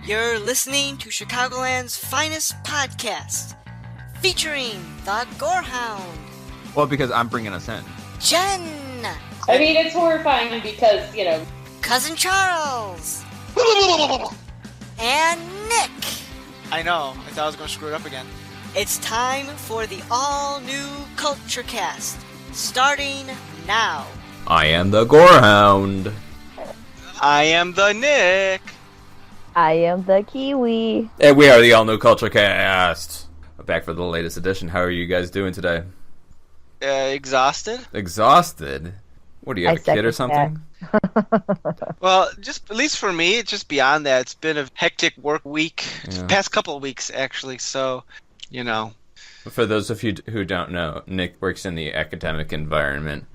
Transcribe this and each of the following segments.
You're listening to Chicagoland's finest podcast, featuring the Gorehound. Well, because I'm bringing us in. Jen. I mean, it's horrifying because, Cousin Charles. And Nick. I know. I thought I was going to screw it up again. It's time for the all-new Culture Cast, starting now. I am the Gorehound. I am the Nick. I am the Kiwi. And we are the all-new Culture Cast. Back for the latest edition. How are you guys doing today? Exhausted? Exhausted? What, do you have a kid or something? Well, just at least for me, it's just beyond that. It's been a hectic work week. Yeah. Past couple of weeks, actually. So, For those of you who don't know, Nick works in the academic environment.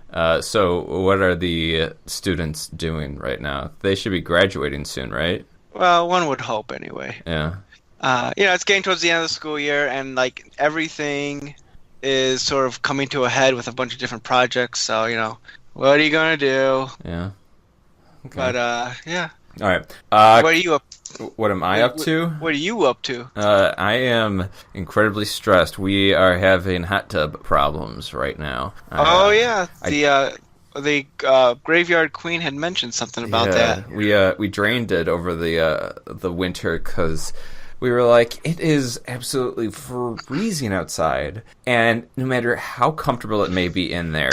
So what are the students doing right now? They should be graduating soon, right? Well, one would hope anyway. Yeah. It's getting towards the end of the school year, and everything is sort of coming to a head with a bunch of different projects. So, what are you gonna do? Yeah. Okay. But yeah. All right. What are you up? What am I up to? What are you up to? I am incredibly stressed. We are having hot tub problems right now. Oh yeah, the Graveyard Queen had mentioned something about that. We drained it over the winter because we were like, it is absolutely freezing outside, and no matter how comfortable it may be in there,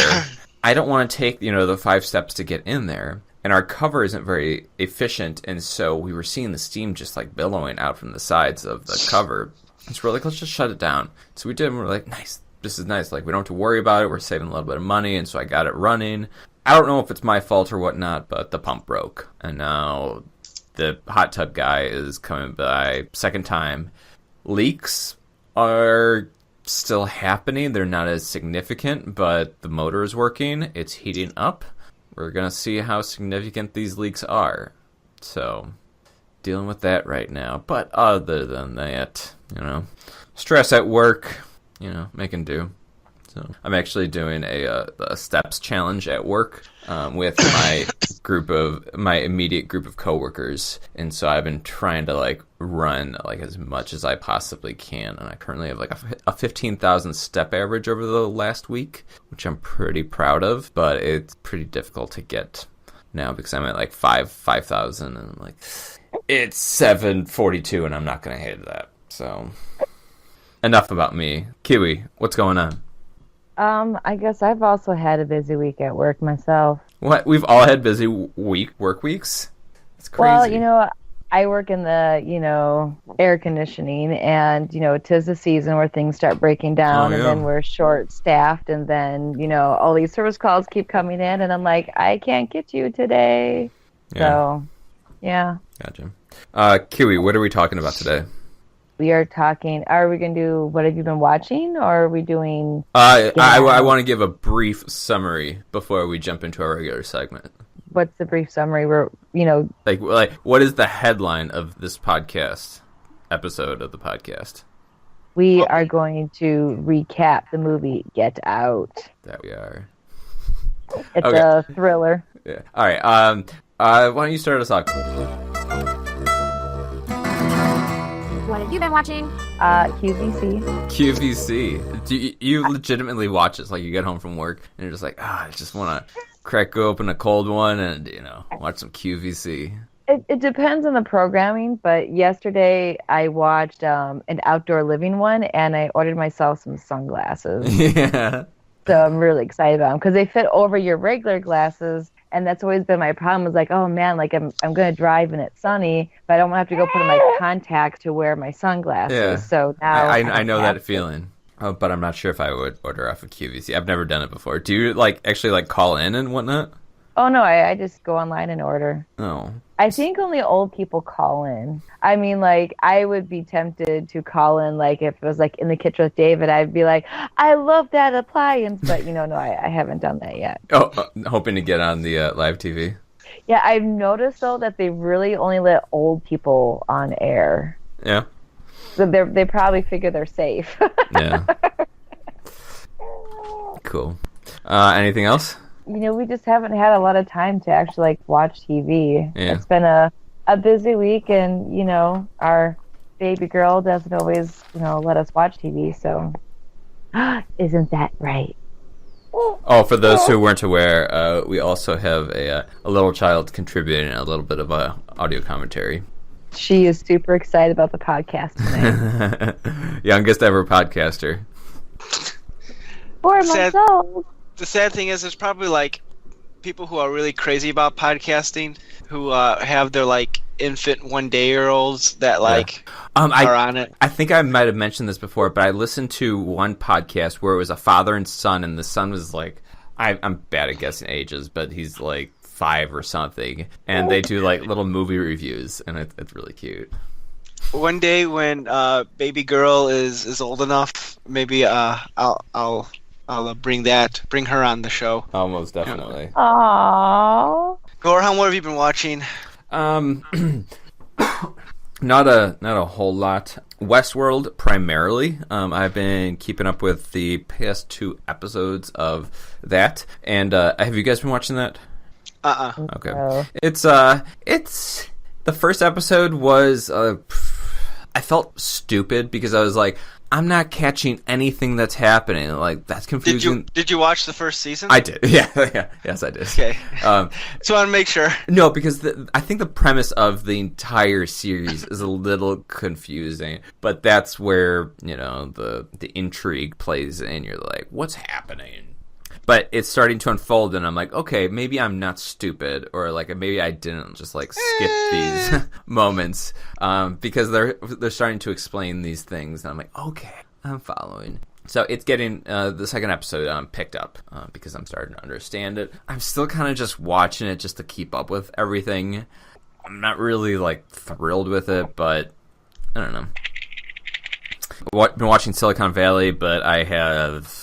I don't want to take the 5 steps to get in there. And our cover isn't very efficient, and so we were seeing the steam just billowing out from the sides of the cover. So we're like, let's just shut it down. So we did, and we're like, nice, this is nice. We don't have to worry about it. We're saving a little bit of money, and so I got it running. I don't know if it's my fault or whatnot, but the pump broke, and now the hot tub guy is coming by second time. Leaks are still happening. They're not as significant, but the motor is working. It's heating up. We're going to see how significant these leaks are. So, dealing with that right now. But other than that, stress at work, making do. So, I'm actually doing a steps challenge at work with my immediate group of coworkers. And so I've been trying to run as much as I possibly can. And I currently have a 15,000 step average over the last week, which I'm pretty proud of, but it's pretty difficult to get now because I'm at 5,000 and I'm it's 742 and I'm not going to hit that. So enough about me. Kiwi, what's going on? I guess I've also had a busy week at work myself. What? We've all had busy work weeks? It's crazy. Well, I work in the, air conditioning, and, 'tis the season where things start breaking down, and then we're short-staffed, and then, all these service calls keep coming in, and I'm like, I can't get you today. Yeah. So, yeah. Gotcha. Kiwi, what are we talking about today? We are talking, are we going to do what have you been watching, or are we doing... I want to give a brief summary before we jump into our regular segment. What's the brief summary? We're, what is the headline of this podcast, episode of the podcast? We are going to recap the movie Get Out. That we are. It's a thriller. Yeah. All right. Why don't you start us off? What have you been watching? QVC. QVC. Do you legitimately watch it? You get home from work and you're just I just want to crack open a cold one and, watch some QVC. It depends on the programming, but yesterday I watched an outdoor living one, and I ordered myself some sunglasses. Yeah. So I'm really excited about them because they fit over your regular glasses. And that's always been my problem. Was oh man, I'm going to drive and it's sunny, but I don't want to have to go put in my contacts to wear my sunglasses. Yeah. So now I know that feeling. But I'm not sure if I would order off of QVC. I've never done it before. Do you actually call in and whatnot? Oh no, I just go online and order. Oh. I think only old people call in. I mean, I would be tempted to call in, if it was in the kitchen with David, I'd be I love that appliance, but no, I haven't done that yet. Oh, hoping to get on the live TV. Yeah, I've noticed though that they really only let old people on air. Yeah. So they probably figure they're safe. Yeah. Cool. Anything else? We just haven't had a lot of time to actually watch TV. Yeah. It's been a a busy week, and our baby girl doesn't always let us watch TV. So, isn't that right? Oh, for those who weren't aware, we also have a little child contributing a little bit of audio commentary. She is super excited about the podcast tonight. Youngest ever podcaster. 4 months old. The sad thing is, there's probably like people who are really crazy about podcasting who have their like infant 1-day-year-olds that like are on it. I think I might have mentioned this before, but I listened to one podcast where it was a father and son, and the son was like, I'm bad at guessing ages, but he's like 5 or something, and they do like little movie reviews, and it's really cute. One day when baby girl is old enough, maybe I'll bring her on the show. Oh, most definitely. Aww. Gorham, what have you been watching? Not a whole lot. Westworld primarily. I've been keeping up with the past 2 episodes of that, and have you guys been watching that? Okay. No. It's the first episode was I felt stupid because I was like, I'm not catching anything that's happening. Like, that's confusing. Did you watch the first season? I did. Yeah. Yes, I did. Okay. So I want to make sure. No, because I think the premise of the entire series is a little confusing, but that's where, the intrigue plays in. You're like, what's happening? But it's starting to unfold, and I'm like, okay, maybe I'm not stupid, or like maybe I didn't just like skip these moments, because they're starting to explain these things, and I'm like, okay, I'm following. So it's getting the second episode picked up because I'm starting to understand it. I'm still kind of just watching it just to keep up with everything. I'm not really like thrilled with it, but I don't know. Been watching Silicon Valley, but I have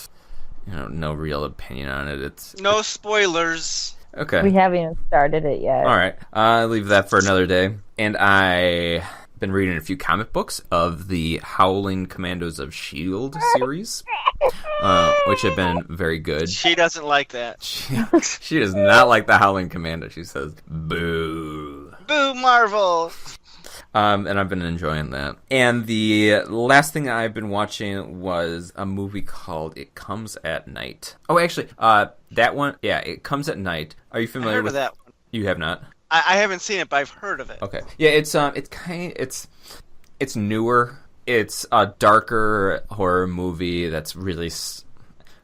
no real opinion on it. It's no spoilers. Okay. We haven't even started it yet. All right. I'll leave that for another day. And I've been reading a few comic books of the Howling Commandos of S.H.I.E.L.D. series, which have been very good. She doesn't like that. She does not like the Howling Commando. She says, boo. Boo, Marvel. And I've been enjoying that. And the last thing I've been watching was a movie called It Comes at Night. Oh, actually, that one, yeah, It Comes at Night. Are you familiar with that one? You have not? I haven't seen it, but I've heard of it. Okay. Yeah, it's newer. It's a darker horror movie that's really...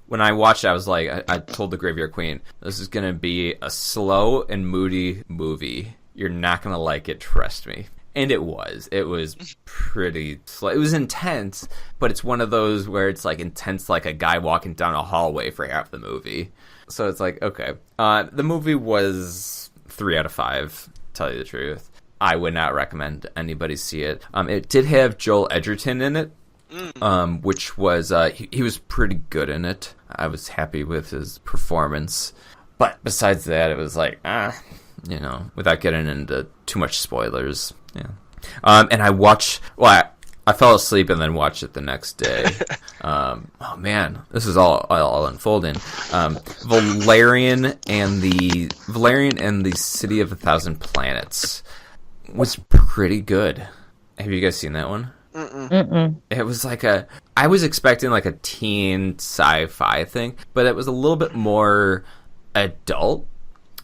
When I watched it, I was like, I told the Graveyard Queen, this is going to be a slow and moody movie. You're not going to like it, trust me. And it was. It was pretty slow. It was intense, but it's one of those where it's like intense like a guy walking down a hallway for half the movie. So it's like, okay. The movie was 3 out of 5, to tell you the truth. I would not recommend anybody see it. It did have Joel Edgerton in it, which was, he was pretty good in it. I was happy with his performance. But besides that, it was like, without getting into too much spoilers. Yeah. And I watched, I fell asleep and then watched it the next day. Oh man, this is all unfolding. Valerian and the City of a Thousand Planets was pretty good. Have you guys seen that one? Mm-mm. It was like I was expecting like a teen sci-fi thing, but it was a little bit more adult.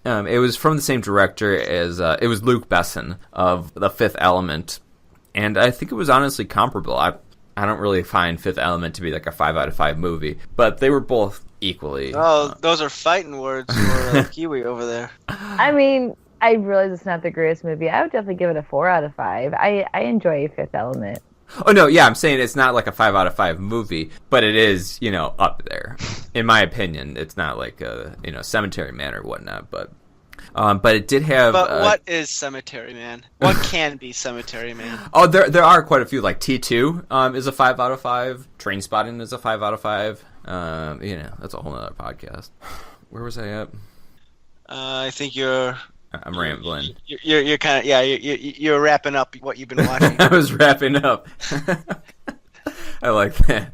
It was from the same director as it was Luc Besson of The Fifth Element, and I think it was honestly comparable. I don't really find Fifth Element to be like a 5 out of 5 movie, but they were both equally. Oh, those are fighting words for Kiwi over there. I mean, I realize it's not the greatest movie. I would definitely give it a 4 out of 5. I enjoy Fifth Element. Oh no, yeah, I'm saying it's not like a 5 out of 5 movie, but it is, up there. In my opinion, it's not like a, Cemetery Man or whatnot, but it did have. But what is Cemetery Man? What can be Cemetery Man? Oh, there are quite a few. Like T2 is a 5 out of 5. Trainspotting is a 5 out of 5. That's a whole other podcast. Where was I at? I think you're. I'm rambling. You're kind of you're wrapping up what you've been watching. I was wrapping up. I like that.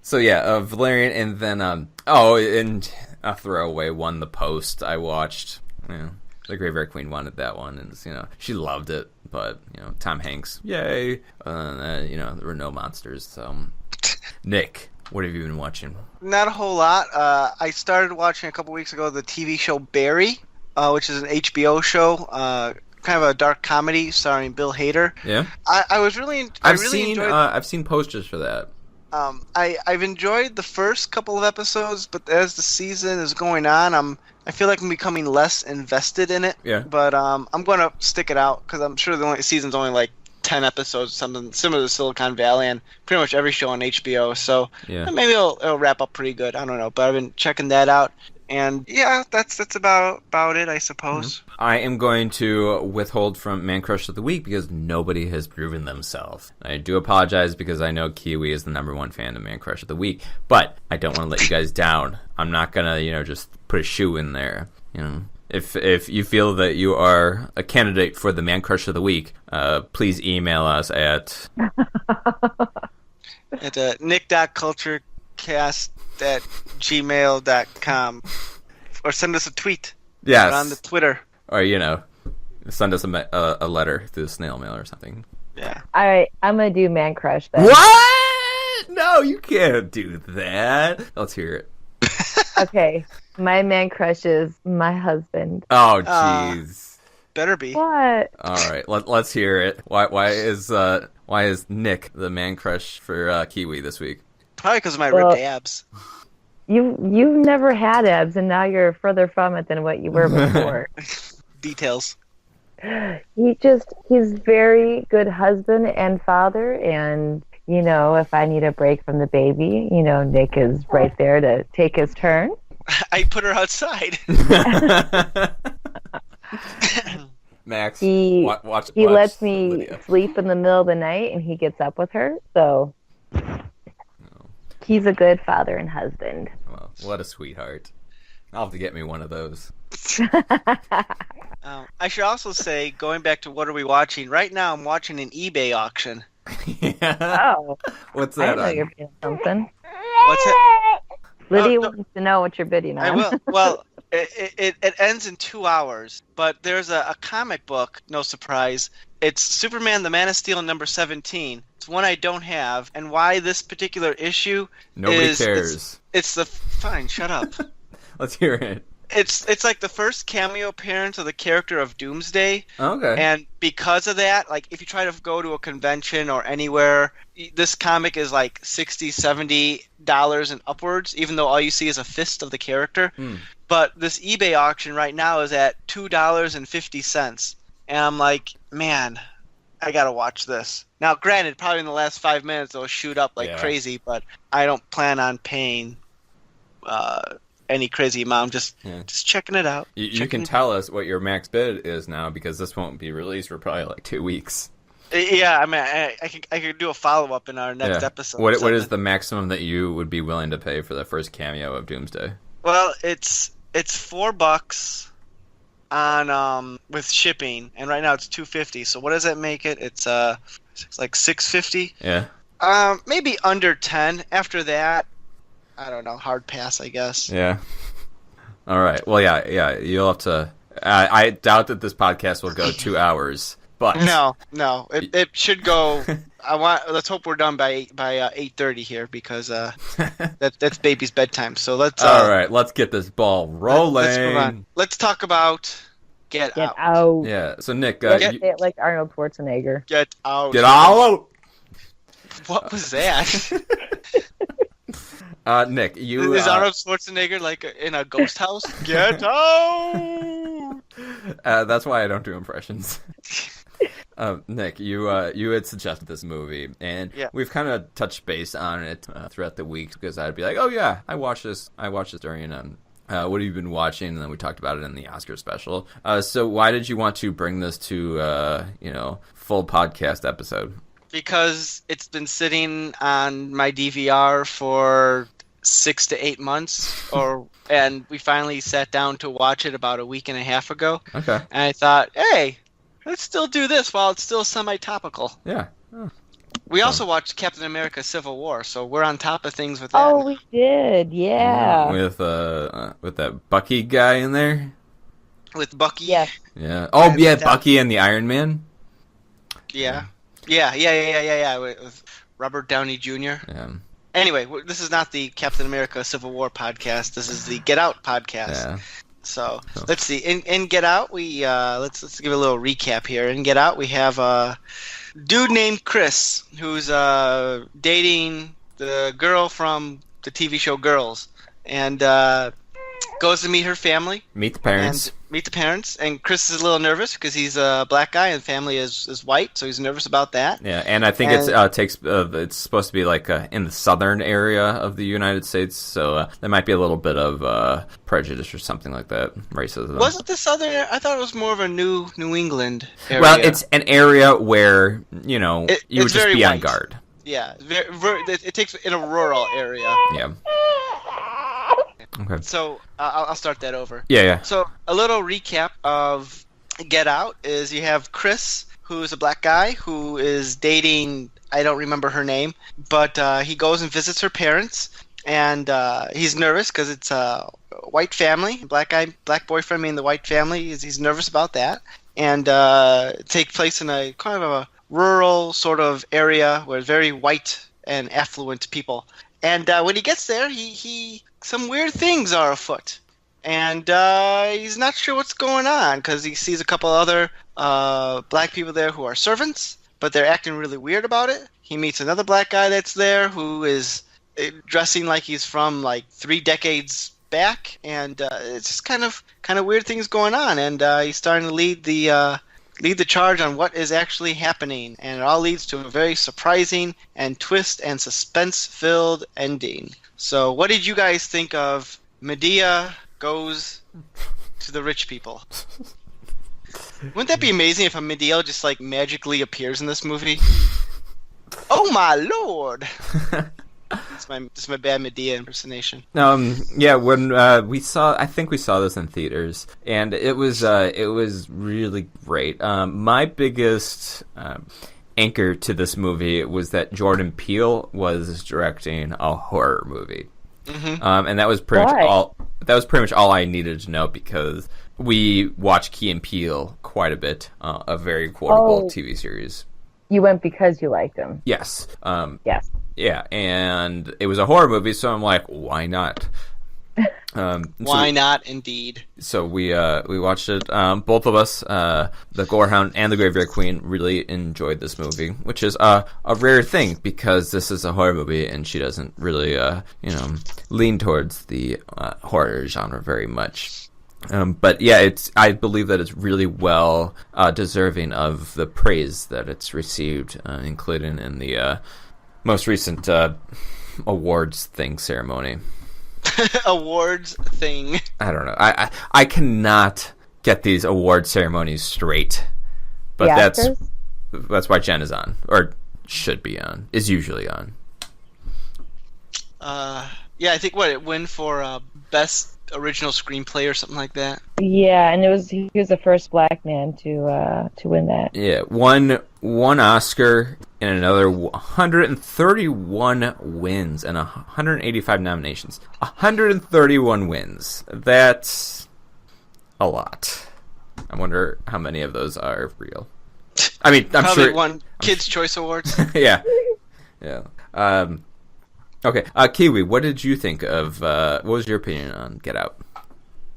Valerian, and then and a throwaway one, The Post. I watched. Yeah. the Graveyard Queen wanted that one, and she loved it. But Tom Hanks, yay! There were no monsters. So, Nick, what have you been watching? Not a whole lot. I started watching a couple weeks ago the TV show Barry, which is an HBO show. Kind of a dark comedy starring Bill Hader. Yeah, I was really. I've seen posters for that. I've enjoyed the first couple of episodes, but as the season is going on, I feel like I'm becoming less invested in it. Yeah. But I'm going to stick it out because I'm sure the season's only like 10 episodes, something similar to Silicon Valley and pretty much every show on HBO. So maybe it'll wrap up pretty good. I don't know, but I've been checking that out. And yeah, that's about it, I suppose. Mm-hmm. I am going to withhold from Man Crush of the Week because nobody has proven themselves. I do apologize because I know Kiwi is the #1 fan of Man Crush of the Week, but I don't want to let you guys down. I'm not gonna, just put a shoe in there. If you feel that you are a candidate for the Man Crush of the Week, please email us at nick.culturecast@gmail.com or send us a tweet. Yes. On the Twitter. Or, send us a letter through snail mail or something. Yeah. All right, I'm going to do Man Crush then. What? No, you can't do that. Let's hear it. Okay, my Man Crush is my husband. Oh, jeez. Better be. What? All right, let's hear it. Why is Nick the Man Crush for Kiwi this week? Probably because of my ripped abs. You've never had abs, and now you're further from it than what you were before. Details. He's very good husband and father, and if I need a break from the baby, Nick is right there to take his turn. I put her outside. Max, he watch lets me Lydia. sleep in the middle of the night, and he gets up with her, so he's a good father and husband. Well, what a sweetheart. I'll have to get me one of those. I should also say, going back to what are we watching, right now I'm watching an eBay auction. Yeah. Oh, What's I that know on? you're feeling something. What's it? Lydia no. wants to know what you're bidding on. I will. Well, it ends in 2 hours, but there's a comic book, no surprise. It's Superman the Man of Steel number 17. It's one I don't have, and why this particular issue Nobody cares. It's the... Fine, shut up. Let's hear it. It's like the first cameo appearance of the character of Doomsday. Okay. And because of that, like if you try to go to a convention or anywhere, this comic is like $60, $70 and upwards, even though all you see is a fist of the character. But this eBay auction right now is at $2.50. And I'm like, man, I gotta watch this. Now, granted, probably in the last 5 minutes it'll shoot up like crazy, but I don't plan on paying any crazy amount. I'm just checking it out. You can tell us what your max bid is now because this won't be released for probably like 2 weeks. Yeah, I mean, I could do a follow-up in our next episode. What is the maximum that you would be willing to pay for the first cameo of Doomsday? Well, it's $4 on with shipping, and right now it's $2.50. So what does that make it? It's like $6.50. Yeah. Maybe under 10. After that, I don't know. Hard pass, I guess. Yeah. All right. Well, yeah. You'll have to. I doubt that this podcast will go 2 hours, but no. It should go. Let's hope we're done by 8:30 here because that's baby's bedtime. So let's. All right. Let's get this ball rolling. Let's move on. Let's talk about Get Out. Out. Yeah. So Nick, Say it like Arnold Schwarzenegger. Get Out. Get out. What was that? Nick, you is Arnold Schwarzenegger like in a ghost house? Get out! That's why I don't do impressions. Nick, you had suggested this movie, and we've kind of touched base on it throughout the week because I'd be like, "Oh yeah, I watched this during what have you been watching?" And then we talked about it in the Oscar special. So why did you want to bring this to full podcast episode? Because it's been sitting on my DVR for 6 to 8 months, and we finally sat down to watch it about a week and a half ago. Okay. And I thought, hey, let's still do this while it's still semi-topical. Yeah. Oh. We also watched Captain America: Civil War, so we're on top of things with that. Oh, we did, yeah. With that Bucky guy in there. with Bucky. Yes. Yeah. Oh, And yeah, that- Bucky and the Iron Man. Yeah. With Robert Downey Jr. Yeah. Anyway, this is not the Captain America Civil War podcast. This is the Get Out podcast. Yeah. So let's see. In Get Out, we let's give a little recap here. In Get Out, we have a dude named Chris who's dating the girl from the TV show Girls, and goes to meet her family. Meet the parents. And meet the parents. And Chris is a little nervous because he's a black guy and family is white, so he's nervous about that. Yeah, and I think it's supposed to be like in the southern area of the United States, so there might be a little bit of prejudice or something like that, racism. Was it the southern area? I thought it was more of a New England area. Well, it's an area where you would it's just very be on white. guard. Yeah, it takes in a rural area. Yeah. Okay. So I'll start that over. Yeah. So a little recap of Get Out is you have Chris, who's a black guy who is dating, I don't remember her name, but he goes and visits her parents, and he's nervous because it's a white family, black boyfriend in the white family. He's nervous about that, and take place in a kind of a rural sort of area where very white and affluent people. And when he gets there, he some weird things are afoot, and he's not sure what's going on because he sees a couple other black people there who are servants, but they're acting really weird about it. He meets another black guy that's there who is dressing like he's from like 3 decades back, and it's just kind of weird things going on, and he's starting to lead the charge on what is actually happening, and it all leads to a very surprising and twist and suspense-filled ending. So what did you guys think of Medea Goes to the Rich People? Wouldn't that be amazing if a Medea just like magically appears in this movie? Oh my lord! It's my bad Medea impersonation. Yeah, when I think we saw this in theaters, and it was really great. My biggest anchor to this movie was that Jordan Peele was directing a horror movie, and that was pretty much all. That was pretty much all I needed to know because we watched Key and Peele quite a bit, a very quotable TV series. You went because you liked him. Yes. Yes. Yeah, and it was a horror movie, so I'm like, why not? Why not, indeed. So we watched it. Both of us, the Gorehound and the Graveyard Queen, really enjoyed this movie, which is a rare thing because this is a horror movie and she doesn't really, lean towards the horror genre very much. But yeah, I believe that it's really well deserving of the praise that it's received, including in the most recent awards ceremony. Awards thing. I don't know. I cannot get these award ceremonies straight, but that's why Jen is on, or should be on, is usually on. Yeah, I think it won for best original screenplay or something like that. Yeah, and he was the first black man to win that. Yeah, one Oscar and another 131 wins and 185 nominations. 131 wins. That's a lot. I wonder how many of those are real. I mean, I'm Probably sure won Kids' Choice Awards. Yeah. Okay, Kiwi, what did you think of? What was your opinion on Get Out?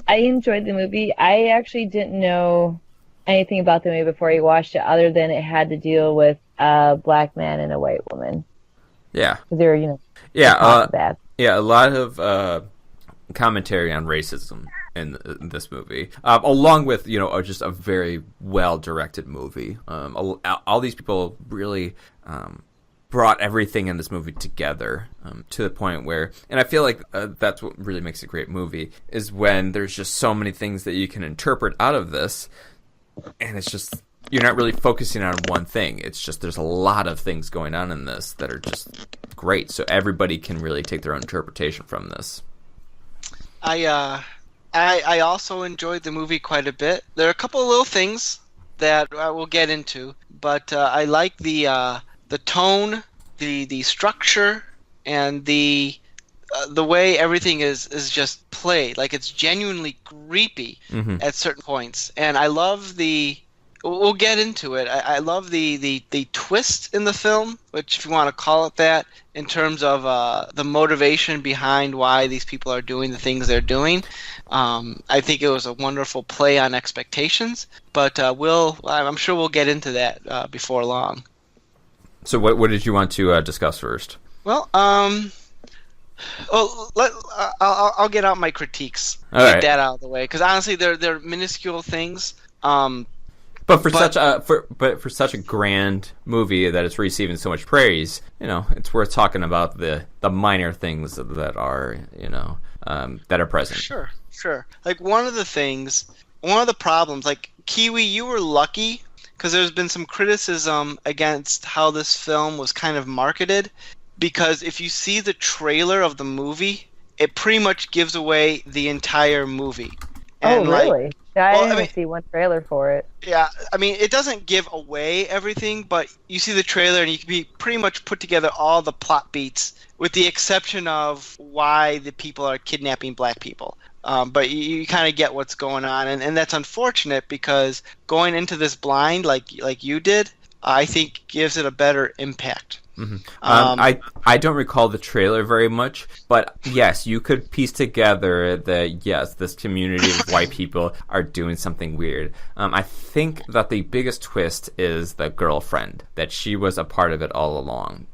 I enjoyed the movie. I actually didn't know anything about the movie before I watched it, other than it had to deal with a black man and a white woman. Yeah. They were, bad. Yeah, a lot of commentary on racism in this movie, along with just a very well directed movie. All these people really brought everything in this movie together to the point where, and I feel like that's what really makes a great movie, is when there's just so many things that you can interpret out of this, and it's just, you're not really focusing on one thing. It's just, there's a lot of things going on in this that are just great, so everybody can really take their own interpretation from this. I also enjoyed the movie quite a bit. There are a couple of little things that I will get into, but I like the tone, the structure, and the the way everything is just played. Like, it's genuinely creepy at certain points. And I love we'll get into it. I love the twist in the film, which, if you want to call it that, in terms of the motivation behind why these people are doing the things they're doing. I think it was a wonderful play on expectations, but I'm sure we'll get into that before long. So what did you want to discuss first? Well, I'll get out my critiques. Get that out of the way, because honestly, they're minuscule things. But for such a grand movie that it's receiving so much praise, it's worth talking about the minor things that are that are present. Sure. Like, one of the problems, like, Kiwi, you were lucky because there's been some criticism against how this film was kind of marketed, because if you see the trailer of the movie, it pretty much gives away the entire movie. And really? I didn't see one trailer for it. Yeah, I mean, it doesn't give away everything, but you see the trailer and you can pretty much put together all the plot beats, with the exception of why the people are kidnapping black people. But you kind of get what's going on, and that's unfortunate, because going into this blind, like you did, I think gives it a better impact. Mm-hmm. I don't recall the trailer very much, but yes, you could piece together that yes, this community of white people are doing something weird. I think that the biggest twist is the girlfriend, that she was a part of it all along.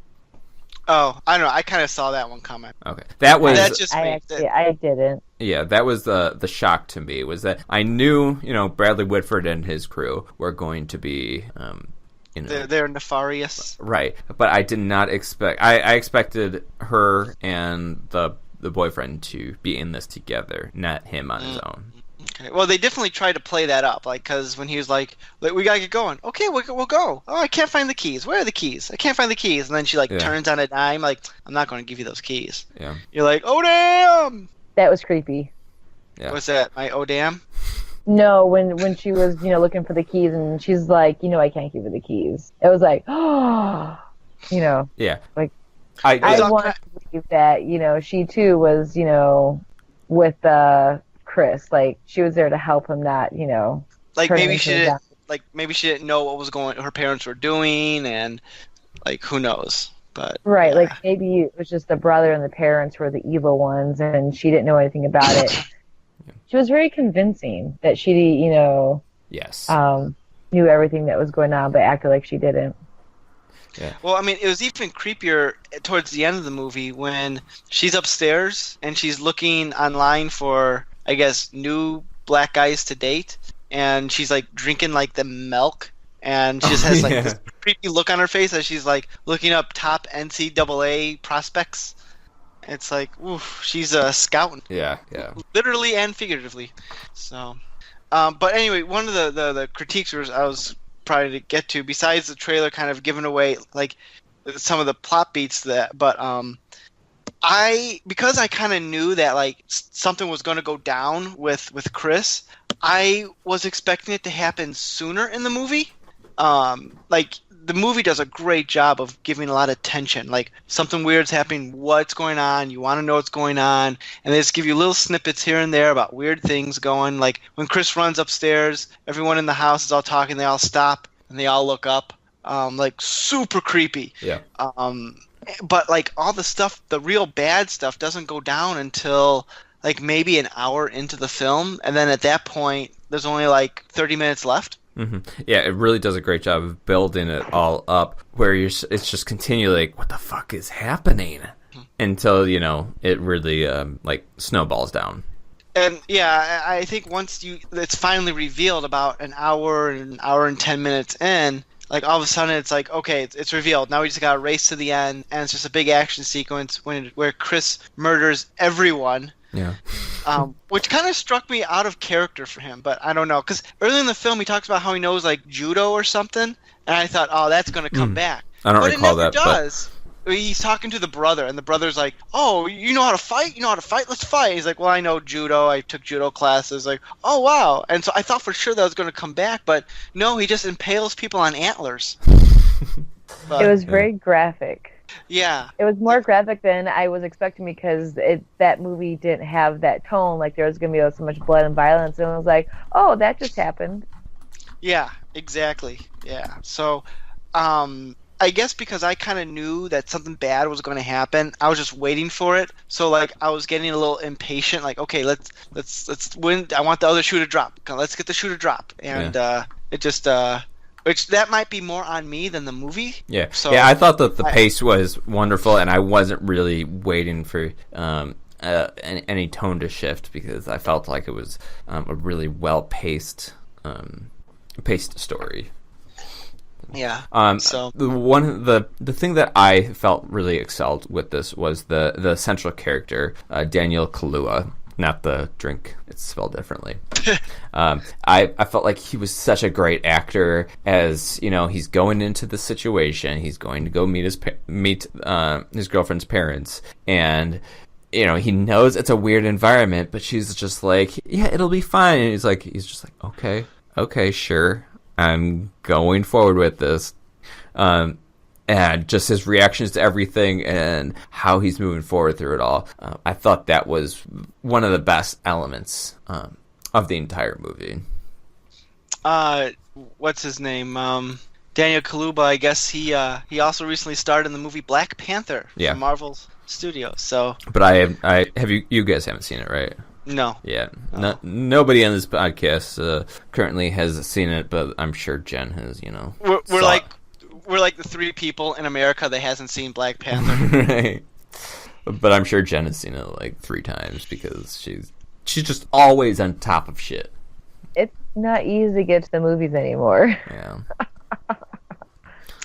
Oh, I don't know. I kind of saw that one coming. Okay, that's just me. I didn't. Yeah, that was the shock to me, was that I knew Bradley Whitford and his crew were going to be. They're nefarious. Right, but I did not expect... I expected her and the boyfriend to be in this together, not him on his own. Okay. Well, they definitely tried to play that up, because when he was like, we gotta get going. Okay, we'll go. Oh, I can't find the keys. Where are the keys? I can't find the keys. And then she turns on a dime, like, I'm not going to give you those keys. Yeah. You're like, oh damn! That was creepy. Yeah. What's that? My oh damn? No, when she was, looking for the keys, and she's like, I can't give you the keys. It was like, Yeah. Like, I want to believe that, she too was, with Chris. Like, she was there to help him, not, like, maybe she didn't know what her parents were doing, and, like, who knows. But right, like, maybe it was just the brother and the parents were the evil ones, and she didn't know anything about it. She was very convincing that she, yes, knew everything that was going on, but acted like she didn't. Yeah. Well, I mean, it was even creepier towards the end of the movie when she's upstairs and she's looking online for, I guess, new black guys to date, and she's like drinking like the milk, and she just has like this creepy look on her face as she's like looking up top NCAA prospects. It's like, oof, she's a scouting. Yeah. Literally and figuratively. So, but anyway, one of the critiques I was probably to get to, besides the trailer kind of giving away like some of the plot beats, because I kind of knew that like something was going to go down with Chris, I was expecting it to happen sooner in the movie. Like, the movie does a great job of giving a lot of tension. Like, something weird's happening, what's going on, you want to know what's going on, and they just give you little snippets here and there about weird things going. Like, when Chris runs upstairs, everyone in the house is all talking, they all stop, and they all look up. Like, super creepy. Yeah. But, like, all the stuff, the real bad stuff, doesn't go down until, like, maybe an hour into the film, and then at that point, there's only, like, 30 minutes left. Mm-hmm. Yeah, it really does a great job of building it all up, where it's just continually like, what the fuck is happening? Until, it really, like, snowballs down. And, yeah, I think once it's finally revealed about an hour and 10 minutes in, like, all of a sudden it's like, okay, it's revealed. Now we just gotta race to the end, and it's just a big action sequence where Chris murders everyone. Yeah. Which kind of struck me out of character for him, but I don't know. Because early in the film, he talks about how he knows, like, judo or something, and I thought, oh, that's going to come back. I don't but recall it never that. does. He's talking to the brother, and the brother's like, oh, you know how to fight? You know how to fight? Let's fight. He's like, well, I know judo. I took judo classes. Like, oh, wow. And so I thought for sure that was going to come back, but no, he just impales people on antlers. It was very graphic. Yeah. It was more graphic than I was expecting because that movie didn't have that tone. Like, there was going to be so much blood and violence. And I was like, oh, that just happened. Yeah, exactly. Yeah. So, I guess because I kind of knew that something bad was going to happen, I was just waiting for it. So, like, I was getting a little impatient. Like, okay, let's win. I want the other shoe to drop. Let's get the shoe to drop. And it just which that might be more on me than the movie. Yeah. So I thought that the pace was wonderful, and I wasn't really waiting for any tone to shift because I felt like it was a really well paced story. Yeah. So the thing that I felt really excelled with this was the central character, Daniel Kaluuya. Not the drink; it's spelled differently. I felt like he was such a great actor. As you know, he's going into the situation. He's going to go meet his girlfriend's parents, and you know he knows it's a weird environment. But she's just like, "Yeah, it'll be fine." And he's just like, "Okay, sure, I'm going forward with this." And just his reactions to everything and how he's moving forward through it all. I thought that was one of the best elements of the entire movie. What's his name? Daniel Kaluuya. I guess he also recently starred in the movie Black Panther from Marvel Studios. So, but I have you guys haven't seen it, right? No. Yeah. Nobody on this podcast currently has seen it, but I'm sure Jen has. We're like the three people in America that hasn't seen Black Panther. Right. But I'm sure Jen has seen it like 3 times because she's just always on top of shit. It's not easy to get to the movies anymore. Yeah.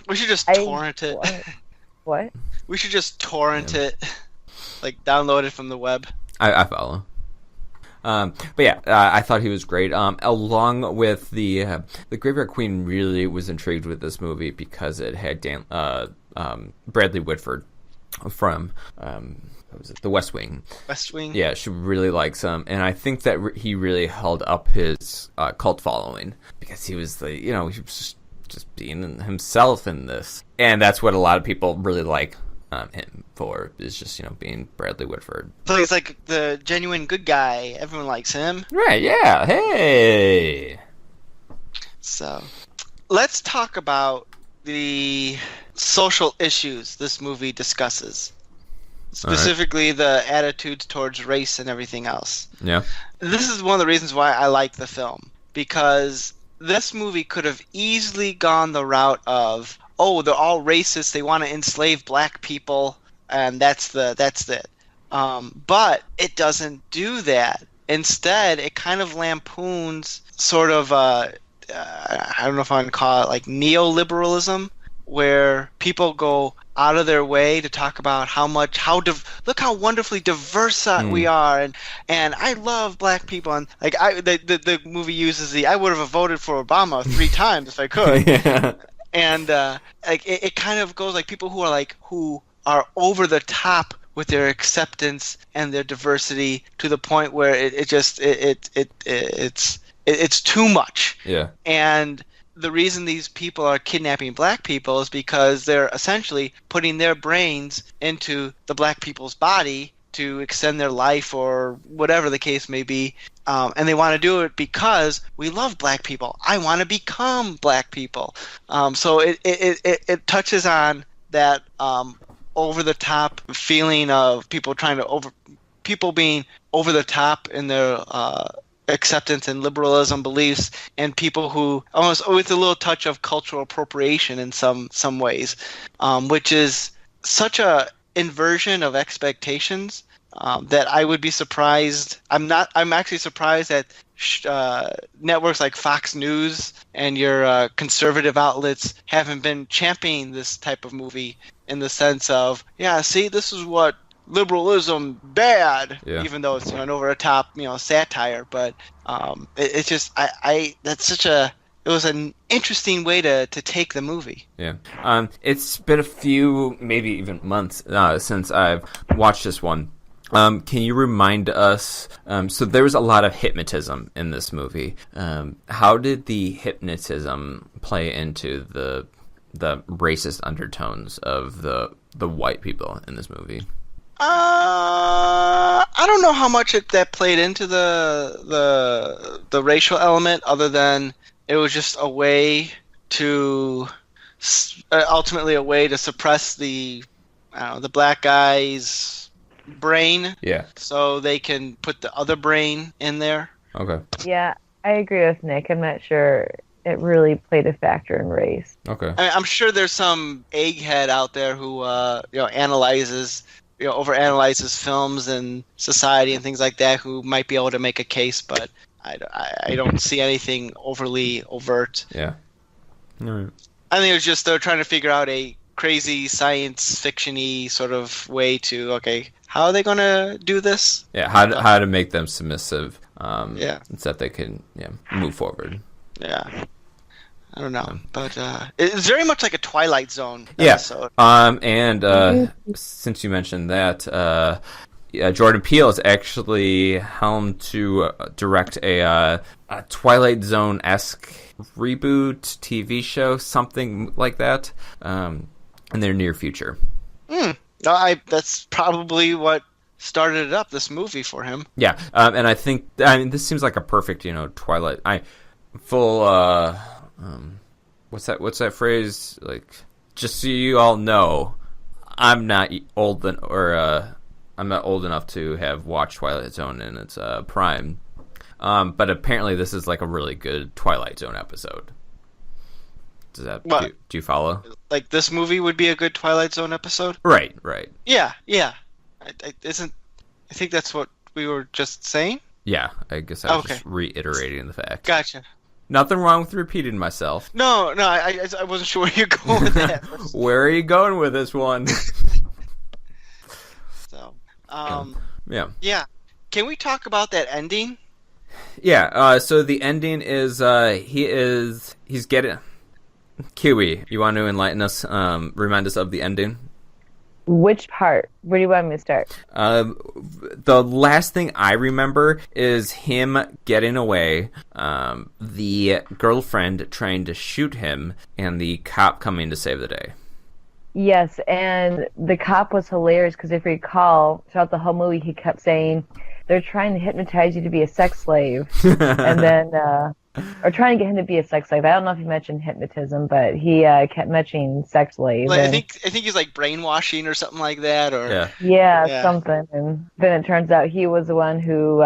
We should just torrent it. What? We should just torrent it. Like, download it from the web. I follow. But yeah, I thought he was great. Along with the Graveyard Queen, really was intrigued with this movie because it had Bradley Whitford from what was it, The West Wing. West Wing. Yeah, she really likes him, and I think that he really held up his cult following because he was he was just being himself in this, and that's what a lot of people really like. Him for is just being Bradley Whitford. So he's like the genuine good guy. Everyone likes him. Right, yeah. Hey. So let's talk about the social issues this movie discusses. Specifically the attitudes towards race and everything else. Yeah. This is one of the reasons why I like the film. Because this movie could have easily gone the route of, oh, they're all racist, they want to enslave black people, and that's it. But it doesn't do that. Instead, it kind of lampoons sort of, I don't know if I can call it like neoliberalism, where people go out of their way to talk about look how wonderfully diverse we are, and I love black people, and like the movie uses I would have voted for Obama 3 times if I could. Yeah. And like it kind of goes like people who are over the top with their acceptance and their diversity to the point where it's too much. Yeah. And the reason these people are kidnapping black people is because they're essentially putting their brains into the black people's body to extend their life or whatever the case may be. And they want to do it because we love black people. I want to become black people. So it touches on that over-the-top feeling of people being over the top in their acceptance and liberalism beliefs, and people who almost with a little touch of cultural appropriation in some ways, which is such a inversion of expectations that I would be surprised. I'm actually surprised that networks like Fox News and your conservative outlets haven't been championing this type of movie in the sense of, see, this is what liberalism bad, even though it's an over the top satire, but it's just that's such a it was an interesting way to take the movie. Yeah. It's been a few, maybe even months since I've watched this one. Can you remind us, so there was a lot of hypnotism in this movie. How did the hypnotism play into the racist undertones of the white people in this movie? I don't know how much that played into the racial element, other than it was just a way to ultimately a way to suppress the black guy's brain. Yeah. So they can put the other brain in there. Okay. Yeah, I agree with Nick. I'm not sure it really played a factor in race. Okay. I'm sure there's some egghead out there who analyzes, overanalyzes films and society and things like that, who might be able to make a case, but I don't see anything overly overt. Yeah. All right. I think it was just they're trying to figure out a crazy science fiction-y sort of way to, how are they going to do this? Yeah, how to make them submissive, so that they can move forward. Yeah. I don't know, but it's very much like a Twilight Zone episode. Yeah, and since you mentioned that, Jordan Peele is actually helmed to direct a Twilight Zone-esque reboot TV show, something like that, in their near future. That's probably what started it up, this movie, for him. Yeah, and I think this seems like a perfect, Twilight. What's that phrase? Like, just so you all know, I'm not old enough to have watched Twilight Zone in its prime. But apparently this is like a really good Twilight Zone episode. Does that do you follow? Like, this movie would be a good Twilight Zone episode? Right. Yeah. I think that's what we were just saying? Yeah, I guess I was just reiterating the fact. Gotcha. Nothing wrong with repeating myself. No, I wasn't sure where you're going with that. Where are you going with this one? So, yeah. Can we talk about that ending? Yeah. So the ending is he's getting Kiwi. You want to enlighten us? Remind us of the ending. Which part? Where do you want me to start? The last thing I remember is him getting away, the girlfriend trying to shoot him, and the cop coming to save the day. Yes, and the cop was hilarious because if you recall, throughout the whole movie, he kept saying, they're trying to hypnotize you to be a sex slave. And then, or trying to get him to be a sex slave. I don't know if he mentioned hypnotism, but he kept mentioning sex slave. Like, I think he's like brainwashing or something like that. Or yeah, something. And then it turns out he was the one who,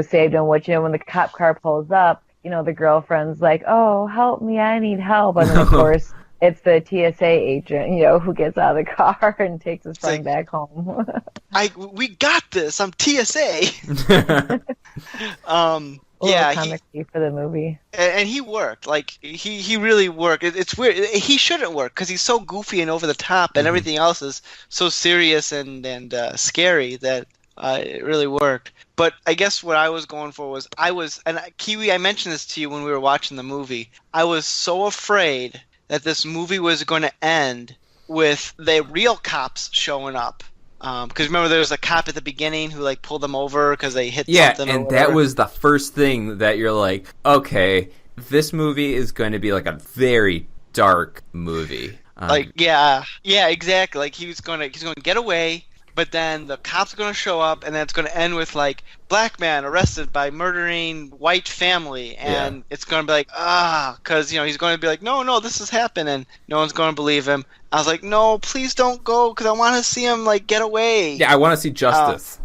saved him. Which, when the cop car pulls up, the girlfriend's like, "Oh, help me! I need help." And then of course, it's the TSA agent, who gets out of the car and takes his friend back home. We got this. I'm TSA. Comic for the movie, and he worked. Like he really worked. It's weird. He shouldn't work because he's so goofy and over the top, and everything else is so serious and scary that it really worked. But I guess what I was going for was Kiwi. I mentioned this to you when we were watching the movie. I was so afraid that this movie was going to end with the real cops showing up. Because remember, there was a cop at the beginning who pulled them over because they hit something. Yeah, and that was the first thing that you're like, okay, this movie is going to be like a very dark movie. Exactly. Like he's going to get away, but then the cops are going to show up, and then it's going to end with black man arrested by murdering white family, and it's going to be because he's going to be like, no, this has happened, and no one's going to believe him. I was like, no, please don't go, because I want to see him get away. Yeah, I want to see justice.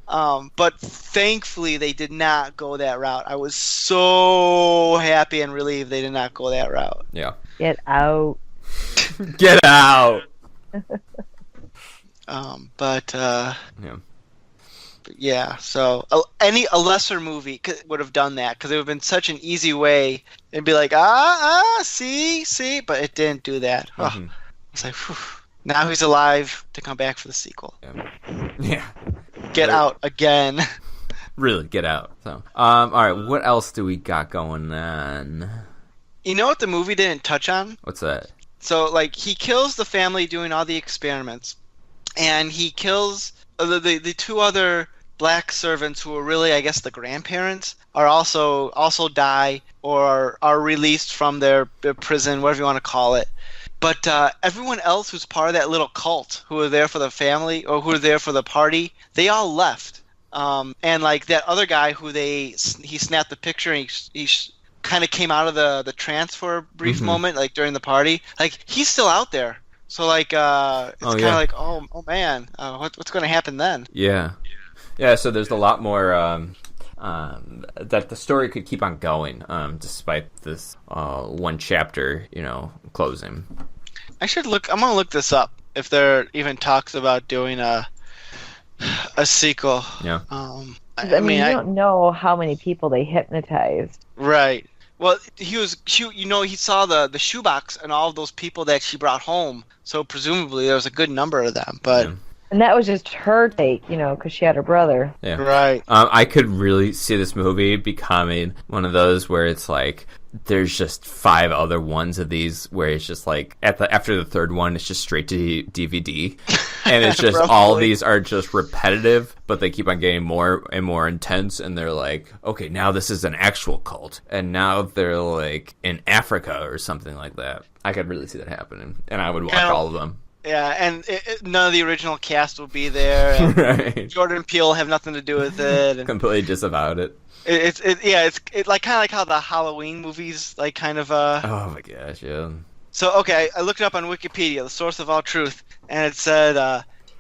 But thankfully they did not go that route. I was so happy and relieved they did not go that route. Yeah. Get out. Get out. So a lesser movie would have done that, because it would have been such an easy way. It'd be like, see, but it didn't do that. Mm-hmm. It's like, whew. Now he's alive to come back for the sequel. Yeah. Get out again. Really, get out. So, all right, what else do we got going on? You know what the movie didn't touch on? What's that? So, he kills the family doing all the experiments, and he kills the two other black servants who are really, I guess, the grandparents are also die or are released from their prison, whatever you want to call it. But everyone else who's part of that little cult, who are there for the family or who are there for the party, they all left. And like that other guy who he snapped the picture and he kind of came out of the trance for a brief moment, like during the party. Like he's still out there. So like it's kind of like oh man, what's going to happen then? Yeah. So there's a lot more that the story could keep on going, despite this one chapter, closing. I'm gonna look this up if there even talks about doing a sequel. Yeah. I mean, you don't know how many people they hypnotized. Right. Well, he saw the shoebox and all of those people that she brought home. So presumably there was a good number of them, but. Yeah. And that was just her take, because she had her brother. Yeah. Right. I could really see this movie becoming one of those where it's like there's just 5 other ones of these where it's just like after the third one it's just straight to DVD, and it's just all these are just repetitive, but they keep on getting more and more intense, and they're like, okay, now this is an actual cult, and now they're like in Africa or something like that. I could really see that happening, and I would watch all of them. Yeah, and none of the original cast will be there. And right. Jordan Peele will have nothing to do with it. And completely disavowed it. It's like kind of like how the Halloween movies like kind of. Oh my gosh, yeah. So okay, I looked it up on Wikipedia, the source of all truth, and it said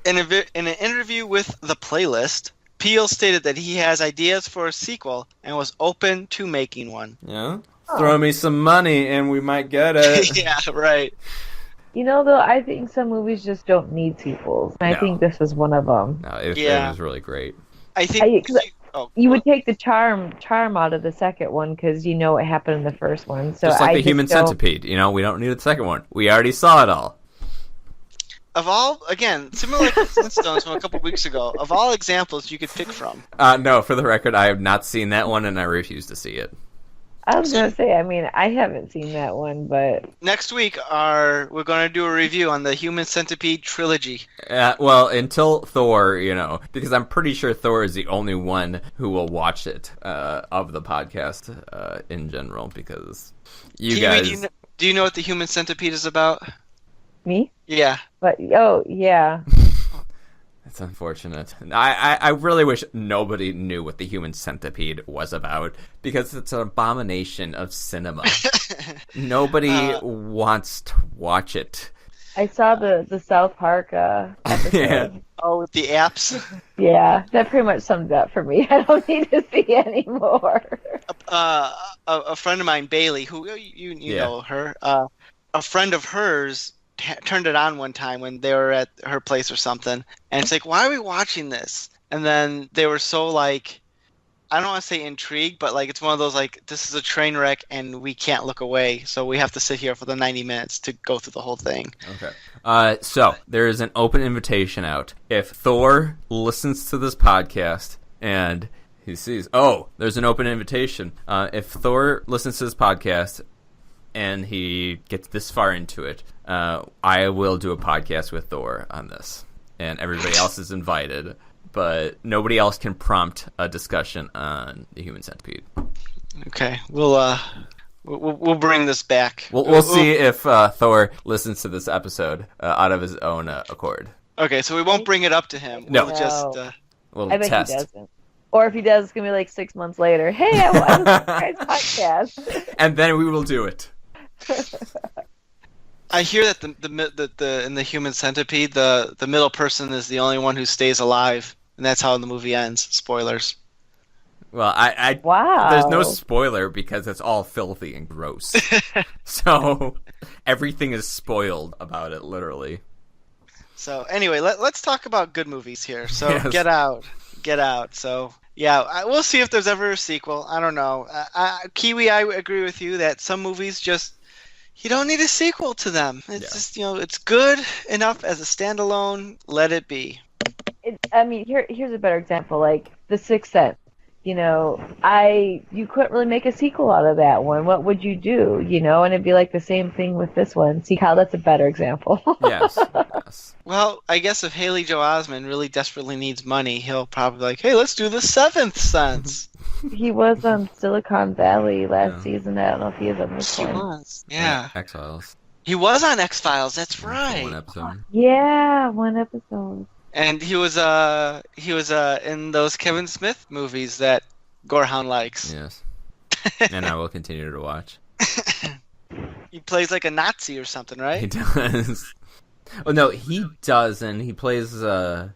in an interview with The Playlist, Peele stated that he has ideas for a sequel and was open to making one. Yeah. Throw me some money and we might get it. Yeah, right. Though, I think some movies just don't need sequels. And I think this is one of them. No, it was really great. I think you would take the charm out of the second one because you know what happened in the first one. So just like the Human Centipede, we don't need a second one. We already saw it all. Of all, again, similar like the Flintstones from a couple weeks ago, of all examples you could pick from. No, for the record, I have not seen that one and I refuse to see it. I was going to say, I haven't seen that one, but... Next week, we're going to do a review on the Human Centipede trilogy. Well, until Thor, because I'm pretty sure Thor is the only one who will watch it of the podcast in general, because you guys... Do you know what the Human Centipede is about? Me? Yeah. But, yeah. It's unfortunate. I really wish nobody knew what the Human Centipede was about, because it's an abomination of cinema. Nobody wants to watch it. I saw the South Park episode. Yeah. Oh, the apps? Yeah, that pretty much summed it up for me. I don't need to see anymore. A friend of mine, Bailey, who you know her, a friend of hers turned it on one time when they were at her place or something, and it's like, why are we watching this? And then they were so like, I don't want to say intrigued, but like it's one of those like, this is a train wreck and we can't look away, so we have to sit here for the 90 minutes to go through the whole thing. Okay. So there is an open invitation out. If Thor listens to this podcast and he sees, there's an open invitation. If Thor listens to this podcast and he gets this far into it, I will do a podcast with Thor on this, and everybody else is invited, but nobody else can prompt a discussion on the Human Centipede. Okay, we'll bring this back. We'll see if Thor listens to this episode out of his own accord. Okay, so we won't bring it up to him. No, we'll just a little I bet test. he doesn't. Or if he does, it's gonna be like 6 months later. Hey, I watched this guy's podcast. And then we will do it. I hear that the in the Human Centipede, the middle person is the only one who stays alive, and that's how the movie ends. Spoilers. Well, wow. There's no spoiler because it's all filthy and gross. So everything is spoiled about it, literally. So anyway, let's talk about good movies here. So yes. Get Out. So yeah, we'll see if there's ever a sequel. I don't know. Kiwi, I agree with you that some movies just, you don't need a sequel to them. It's just, it's good enough as a standalone. Let it be. Here's a better example, like The Sixth Sense. You couldn't really make a sequel out of that one. What would you do? And it'd be like the same thing with this one. See, Kyle, that's a better example. Yes. Yes. Well, I guess if Haley Joel Osment really desperately needs money, he'll probably like, hey, let's do the Seventh Sense. He was on Silicon Valley last season. I don't know if he is on this He one. was. Yeah. X-Files. He was on X-Files, that's One right. episode. Yeah, one episode. And he was in those Kevin Smith movies that Gorehound likes. Yes. And I will continue to watch. He plays like a Nazi or something, He right? does. Oh no, he doesn't. He plays I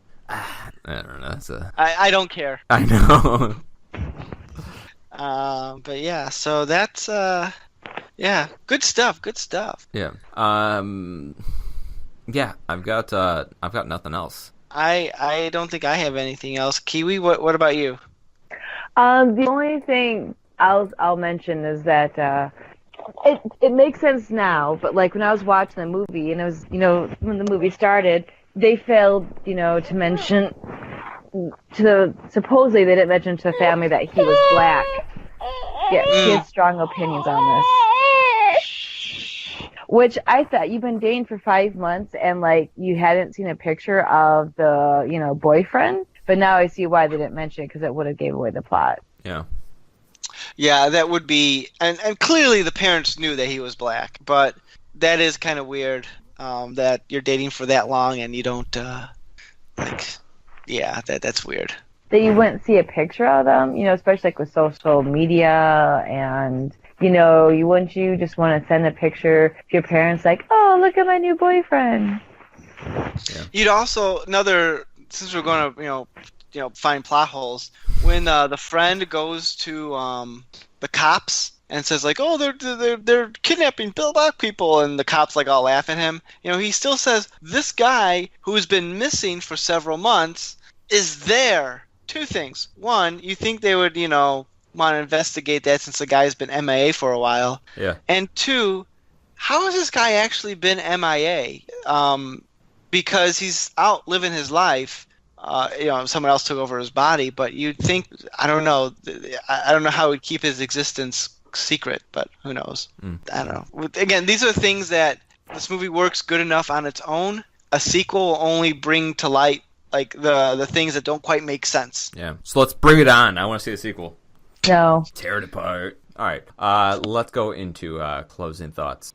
don't know. That's I don't care. I know. But yeah, so that's yeah, good stuff. Good stuff. Yeah. Yeah, I've got nothing else. I don't think I have anything else. Kiwi, what about you? The only thing I'll mention is that it makes sense now, but like when I was watching the movie and it was, you know, when the movie started, they failed, you know, to mention supposedly they didn't mention to the family that he was black. Yeah, he had strong opinions on this. Which I thought, you've been dating for 5 months and like you hadn't seen a picture of the, you know, boyfriend, but now I see why they didn't mention it, because it would have gave away the plot. Yeah. Yeah, that would be, and clearly the parents knew that he was black, but that is kind of weird that you're dating for that long and you don't like. Yeah, that's weird. That you wouldn't see a picture of them, you know, especially like with social media, and you know, you just want to send a picture to your parents, like, oh, look at my new boyfriend. Yeah. You'd also since we're going to you know find plot holes, when the friend goes to the cops and says like, oh, they're kidnapping black people, and the cops like all laugh at him. You know, he still says this guy who's been missing for several months is there. Two things. One, you think they would, you know, want to investigate that since the guy's been MIA for a while. Yeah. And two, how has this guy actually been MIA? Because he's out living his life. You know, someone else took over his body, but you'd think, I don't know how he'd keep his existence secret, but who knows? I don't know. Again, these are things that this movie works good enough on its own. A sequel will only bring to light like the things that don't quite make sense. Yeah. So let's bring it on. I want to see the sequel. No. Tear it apart. All right. Let's go into closing thoughts.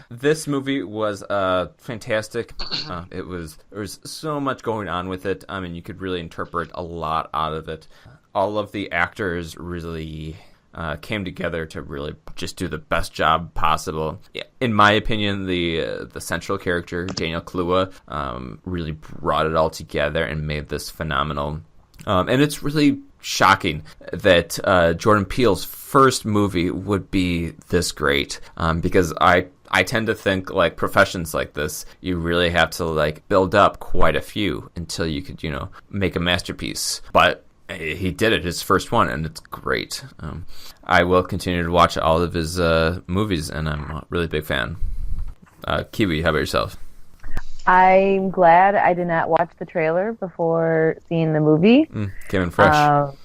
This movie was fantastic. There was so much going on with it. I mean, you could really interpret a lot out of it. All of the actors really came together to really just do the best job possible. In my opinion, the central character, Daniel Kaluuya, really brought it all together and made this phenomenal. And it's really shocking that Jordan Peele's first movie would be this great, because I tend to think like professions like this, you really have to like build up quite a few until you could, you know, make a masterpiece. But he did it, his first one, and it's great. I will continue to watch all of his movies, and I'm a really big fan. Kiwi, how about yourself? I'm glad I did not watch the trailer before seeing the movie. Came in fresh.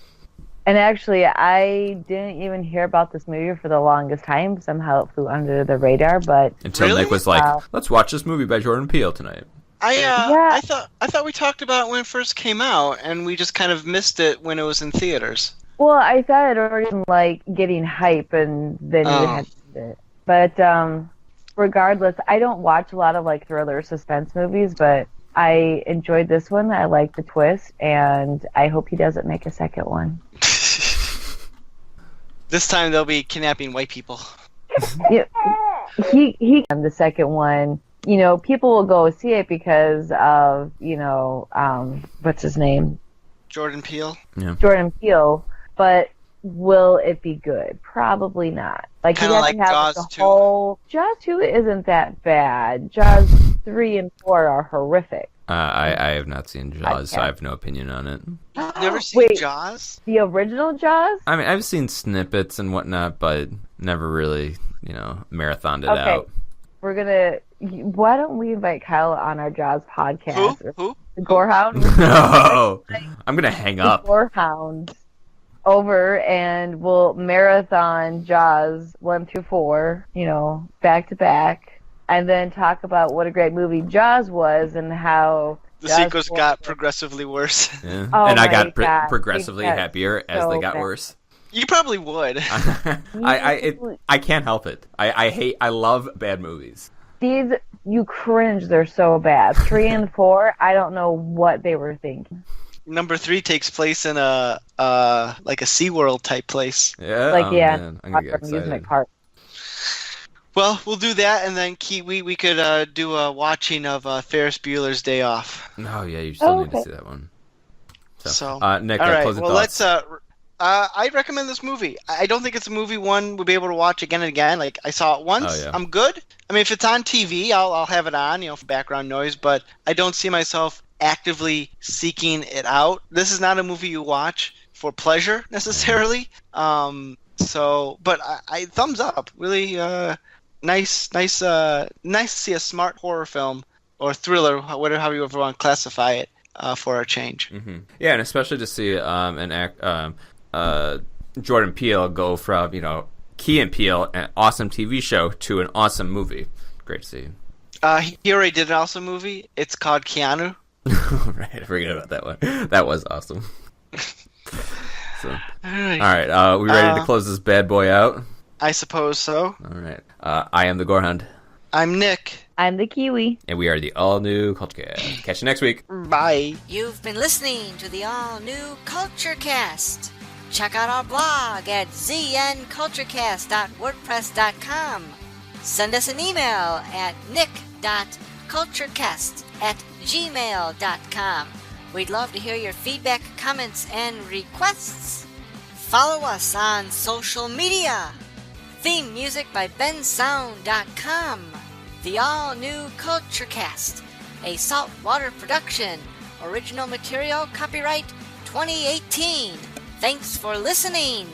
And actually, I didn't even hear about this movie for the longest time. Somehow it flew under the radar, but until Really? Nick was like, let's watch this movie by Jordan Peele tonight. I thought we talked about it when it first came out, and we just kind of missed it when it was in theaters. well, I thought it already was like getting hype, and then you had to do it. But regardless, I don't watch a lot of like thriller suspense movies, but I enjoyed this one. I like the twist, and I hope he doesn't make a second one. This time they'll be kidnapping white people. Yeah, he the second one. You know, people will go see it because of, you know, what's his name? Jordan Peele. Yeah. Jordan Peele. But will it be good? Probably not. Like, Kinda you have like to have Jaws the 2. whole... Jaws 2 isn't that bad. Jaws 3 and 4 are horrific. I have not seen Jaws, so I have no opinion on it. Never seen Wait. Jaws? The original Jaws? I mean, I've seen snippets and whatnot, but never really, you know, marathoned it out. We're gonna... Why don't we invite Kyle on our Jaws podcast? Who? The Gorehound? No! I'm going to hang up. Gorehound over, and we'll marathon Jaws 1 through 4, you know, back to back. and then talk about what a great movie Jaws was and how The Jaws sequels got was- progressively worse. Yeah. Oh And I my got God, progressively it got happier as so they got bad. worse. You probably would. I can't help it. I love bad movies. These, you cringe, they're so bad. 3 and 4, I don't know what they were thinking. Number 3 takes place in a like a SeaWorld type place. Yeah. Like, oh, yeah, man. I'm gonna get amusement excited. park. Well, we'll do that, and then we could do a watching of Ferris Bueller's Day Off. Oh yeah, you still need to okay. see that one. So, Nick, all right. closing Well, thoughts. let's. I recommend this movie. I don't think it's a movie one would be able to watch again and again. Like I saw it once, Oh, yeah. I'm good. I mean, if it's on TV, I'll have it on, for background noise. But I don't see myself actively seeking it out. This is not a movie you watch for pleasure necessarily. But I thumbs up. Really nice to see a smart horror film or thriller, whatever how you ever want to classify it, for a change. Mm-hmm. Yeah, and especially to see Jordan Peele go from Key and Peele, an awesome TV show, to an awesome movie. Great to see. He already did an awesome movie. It's called Keanu. Right, I forget about that one. That was awesome. So, All right. all right, we ready to close this bad boy out? I suppose so. All right. I am the Gorehound, I'm Nick. I'm the Kiwi. and we are the all-new CultureCast. Catch you next week. Bye. You've been listening to the all-new Culture Cast. Check out our blog at znculturecast.wordpress.com. Send us an email at nick.culturecast@gmail.com. We'd love to hear your feedback, comments, and requests. Follow us on social media. Theme music by bensound.com. The all-new Culture Cast, a saltwater production. Original material copyright 2018. Thanks for listening.